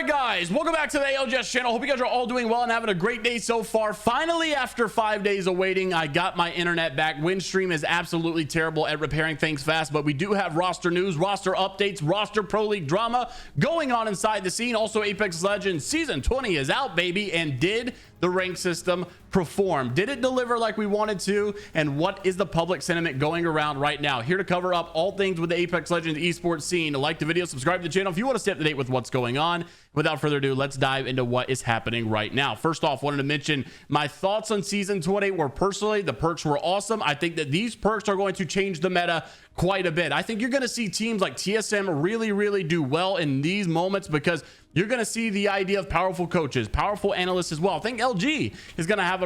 Guys, welcome back to the ALGS channel. Hope you guys are all doing well and having a great day so far. Finally, after 5 days of waiting, I got my internet back. Windstream is absolutely terrible at repairing things fast, but we do have roster news, roster updates, roster pro league drama going on inside the scene. Also, Apex Legends season 20 is out, baby. And did the rank system perform? Did it deliver like we wanted to? And what is the public sentiment going around right now? Here to cover up all things with the Apex Legends esports scene. Like the video, subscribe to the channel if you want to stay up to date with what's going on. Without further ado, let's dive into what is happening right now. First off, wanted to mention my thoughts on season 20 were personally, the perks were awesome. I think that these perks are going to change the meta quite a bit. I think you're going to see teams like TSM really do well in these moments because you're going to see the idea of powerful coaches, powerful analysts as well. I think LG is going to have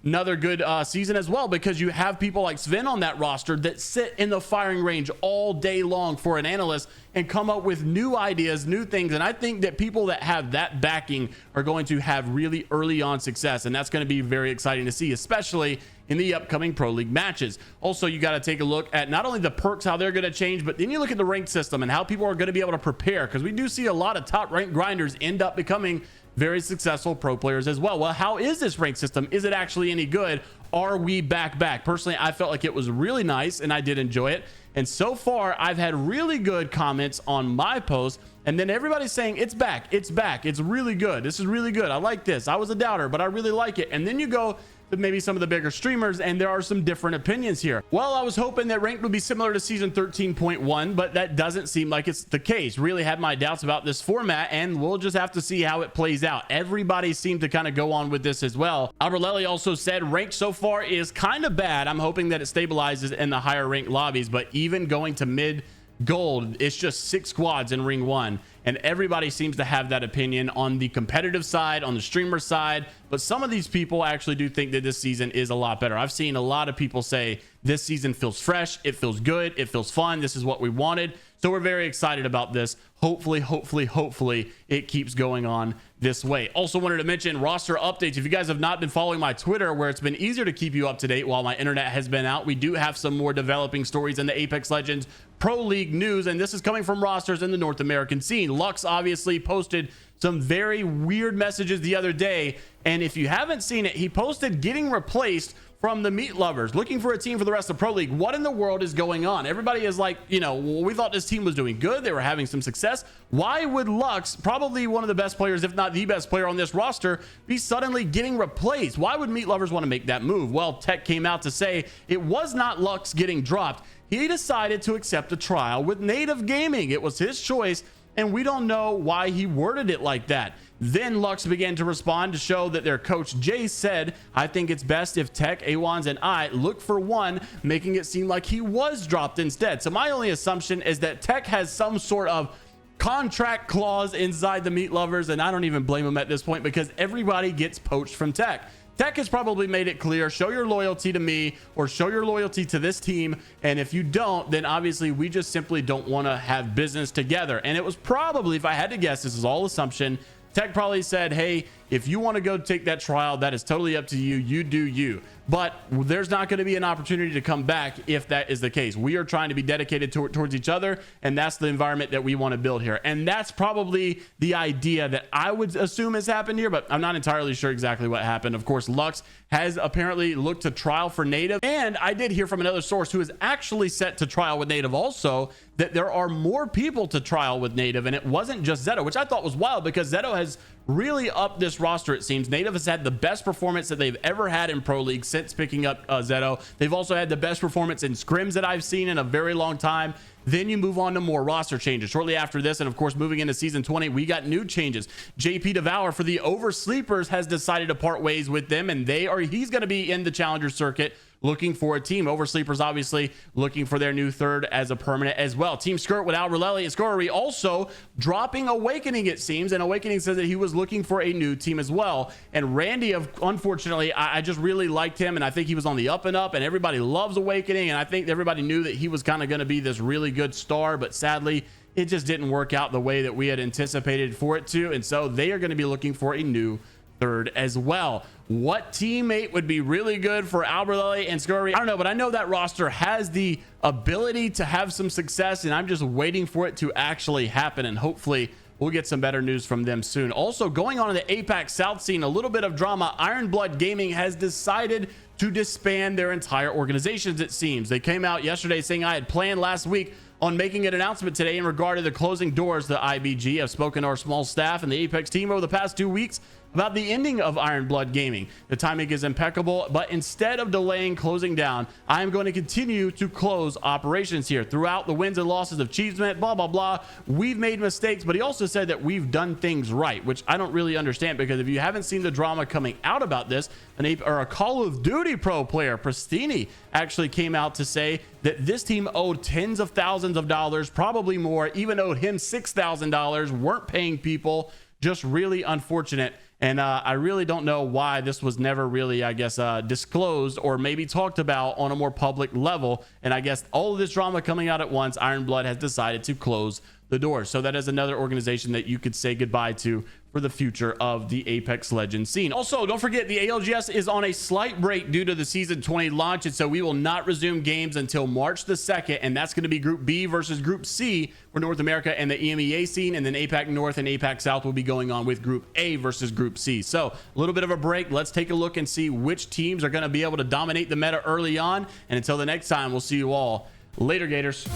another good season as well because you have people like Sven on that roster that sit in the firing range all day long for an analyst and come up with new ideas, new things. And I think that people that have that backing are going to have really early on success. And that's going to be very exciting to see, especially in the upcoming pro league matches. Also, you got to take a look at not only the perks, how they're going to change, but then you look at the rank system and how people are going to be able to prepare, because we do see a lot of top rank grinders end up becoming very successful pro players as well. Well, how is this rank system? Is it actually any good? Are we back? Personally, I felt like it was really nice and I did enjoy it. And so far, I've had really good comments on my post. And then everybody's saying it's back. It's really good. This is really good. I like this. I was a doubter, but I really like it. And then you go to maybe some of the bigger streamers and there are some different opinions here. Well, I was hoping that ranked would be similar to season 13.1, but that doesn't seem like it's the case. Really had my doubts about this format, and we'll just have to see how it plays out. Everybody seemed to kind of go on with this as well. Albralelie also said ranked so far is kind of bad. I'm hoping that it stabilizes in the higher ranked lobbies, but even going to mid gold, it's just 6 squads in ring 1, and everybody seems to have that opinion on the competitive side, on the streamer side. But some of these people actually do think that this season is a lot better. I've seen a lot of people say this season feels fresh, it feels good, it feels fun, this is what we wanted. So we're very excited about this. Hopefully it keeps going on this way. Also wanted to mention roster updates. If you guys have not been following my Twitter, where it's been easier to keep you up to date while my internet has been out, we do have some more developing stories in the Apex Legends Pro League news, and this is coming from rosters in the North American scene. Lux obviously posted some very weird messages the other day, and if you haven't seen it, he posted getting replaced from the MEAT Lovers, looking for a team for the rest of Pro League. What in the world is going on? Everybody is like, you know, well, we thought this team was doing good. They were having some success. Why would Lux, probably one of the best players, if not the best player on this roster, be suddenly getting replaced? Why would MEAT Lovers want to make that move? Well, Teq came out to say it was not Lux getting dropped. He decided to accept a trial with Native Gaming. It was his choice, and we don't know why he worded it like that. Then Lux began to respond to show that their coach Jay said, I think it's best if Teq, Awans, and I look for one, making it seem like he was dropped instead. So my only assumption is that Teq has some sort of contract clause inside the MEAT Lovers, and I don't even blame him at this point because everybody gets poached from Teq. Teq has probably made it clear, show your loyalty to me or show your loyalty to this team, and if you don't, then obviously we just simply don't want to have business together. And it was probably, if I had to guess, this is all assumption, Teq probably said, hey, if you want to go take that trial, that is totally up to you. You do you. But there's not going to be an opportunity to come back if that is the case. We are trying to be dedicated towards each other, and that's the environment that we want to build here. And that's probably the idea that I would assume has happened here, but I'm not entirely sure exactly what happened. Of course, Lux has apparently looked to trial for Native, and I did hear from another source who is actually set to trial with Native also, that there are more people to trial with Native, and it wasn't just Zeto, which I thought was wild because Zeto has really upped this roster. It seems Native has had the best performance that they've ever had in Pro League since picking up Zeto. They've also had the best performance in scrims that I've seen in a very long time. Then you move on to more roster changes shortly after this, and of course moving into season 20 we got new changes. JP Devour for the Oversleepers has decided to part ways with them, and he's going to be in the challenger circuit looking for a team. Oversleepers obviously looking for their new third as a permanent as well. Team Skirt with Albralelie and Scorery also dropping Awakening, it seems, and Awakening says that he was looking for a new team as well. And Randy, unfortunately, I just really liked him, and I think he was on the up and up, and everybody loves Awakening, and I think everybody knew that he was kind of going to be this really good star, but sadly it just didn't work out the way that we had anticipated for it to, and so they are going to be looking for a new third as well. What teammate would be really good for Albralelie and Scurry? I don't know, but I know that roster has the ability to have some success, and I'm just waiting for it to actually happen, and hopefully we'll get some better news from them soon. Also, going on in the APAC South scene, a little bit of drama. Ironblood Gaming has decided to disband their entire organizations, it seems. They came out yesterday saying I had planned last week on making an announcement today in regard to the closing doors to IBG. I've spoken to our small staff and the Apex team over the past 2 weeks about the ending of Ironblood Gaming. The timing is impeccable, but instead of delaying closing down, I am going to continue to close operations here. Throughout the wins and losses of Cheeseman, blah, blah, blah, we've made mistakes, but he also said that we've done things right, which I don't really understand, because if you haven't seen the drama coming out about this, a Call of Duty pro player, Pristini, actually came out to say that this team owed tens of thousands of dollars, probably more, even owed him $6,000, weren't paying people. Just really unfortunate. And I really don't know why this was never really, I guess, disclosed or maybe talked about on a more public level. And I guess all of this drama coming out at once, Ironblood has decided to close the door. So that is another organization that you could say goodbye to for the future of the Apex Legends scene. Also, don't forget the ALGS is on a slight break due to the season 20 launch, and so we will not resume games until March the 2nd, and that's going to be Group B versus Group C for North America and the EMEA scene, and then APAC North and APAC South will be going on with Group A versus Group C. So a little bit of a break. Let's take a look and see which teams are going to be able to dominate the meta early on, and until the next time, we'll see you all later, Gators.